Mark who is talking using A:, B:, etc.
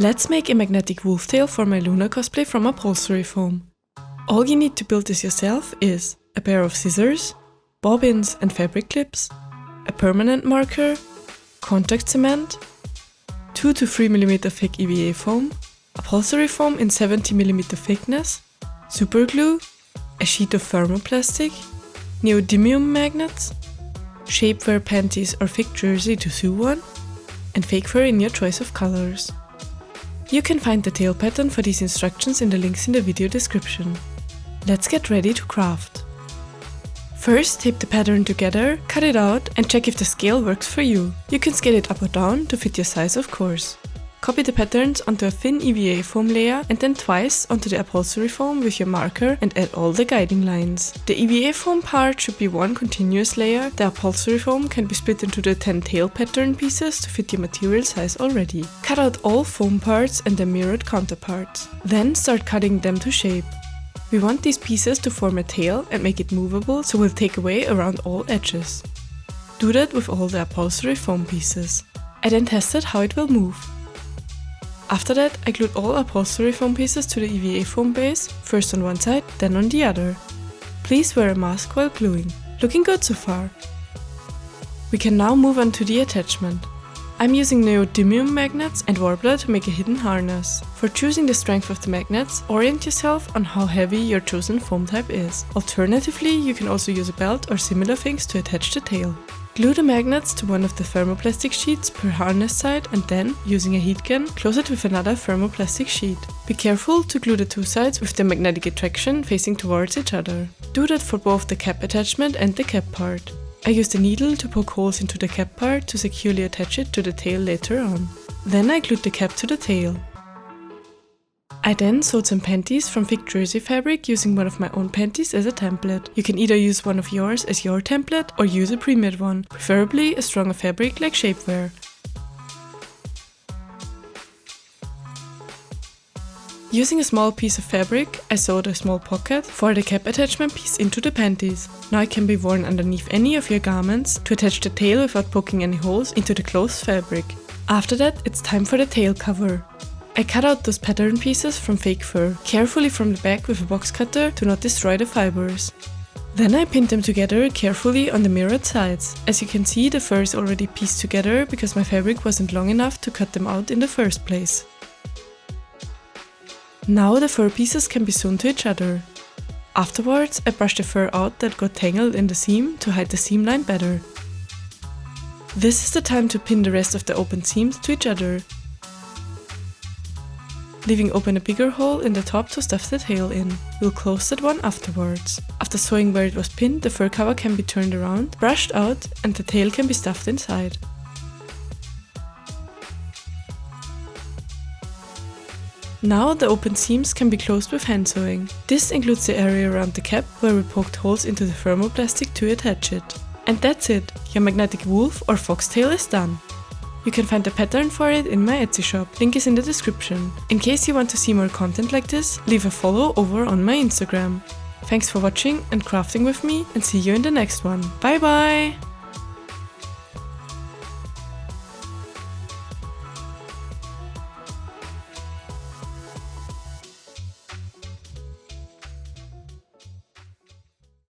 A: Let's make a magnetic wolf tail for my LOONA cosplay from upholstery foam. All you need to build this yourself is a pair of scissors, bobbins and fabric clips, a permanent marker, contact cement, 2 to 3 mm thick EVA foam, upholstery foam in 70 mm thickness, super glue, a sheet of thermoplastic, neodymium magnets, shapewear panties or thick jersey to sew one, and fake fur in your choice of colors. You can find the tail pattern for these instructions in the links in the video description. Let's get ready to craft. First, tape the pattern together, cut it out and check if the scale works for you. You can scale it up or down to fit your size, of course. Copy the patterns onto a thin EVA foam layer and then twice onto the upholstery foam with your marker and add all the guiding lines. The EVA foam part should be one continuous layer. The upholstery foam can be split into the 10 tail pattern pieces to fit your material size already. Cut out all foam parts and the mirrored counterparts. Then start cutting them to shape. We want these pieces to form a tail and make it movable, so we'll take away around all edges. Do that with all the upholstery foam pieces. I then tested how it will move. After that, I glued all upholstery foam pieces to the EVA foam base, first on one side, then on the other. Please wear a mask while gluing. Looking good so far. We can now move on to the attachment. I'm using neodymium magnets and warbler to make a hidden harness. For choosing the strength of the magnets, orient yourself on how heavy your chosen foam type is. Alternatively, you can also use a belt or similar things to attach the tail. Glue the magnets to one of the thermoplastic sheets per harness side and then, using a heat gun, close it with another thermoplastic sheet. Be careful to glue the two sides with the magnetic attraction facing towards each other. Do that for both the cap attachment and the cap part. I used a needle to poke holes into the cap part to securely attach it to the tail later on. Then I glued the cap to the tail. I then sewed some panties from thick jersey fabric using one of my own panties as a template. You can either use one of yours as your template or use a pre-made one, preferably a stronger fabric like shapewear. Using a small piece of fabric, I sewed a small pocket for the cap attachment piece into the panties. Now it can be worn underneath any of your garments to attach the tail without poking any holes into the closed fabric. After that, it's time for the tail cover. I cut out those pattern pieces from fake fur, carefully from the back with a box cutter to not destroy the fibers. Then I pinned them together carefully on the mirrored sides. As you can see, the fur is already pieced together because my fabric wasn't long enough to cut them out in the first place. Now the fur pieces can be sewn to each other. Afterwards, I brushed the fur out that got tangled in the seam to hide the seam line better. This is the time to pin the rest of the open seams to each other, leaving open a bigger hole in the top to stuff the tail in. We'll close that one afterwards. After sewing where it was pinned, the fur cover can be turned around, brushed out, and the tail can be stuffed inside. Now the open seams can be closed with hand sewing. This includes the area around the cap where we poked holes into the thermoplastic to attach it. And that's it, your magnetic wolf or foxtail is done. You can find the pattern for it in my Etsy shop, link is in the description. In case you want to see more content like this, leave a follow over on my Instagram. Thanks for watching and crafting with me, and see you in the next one. Bye bye!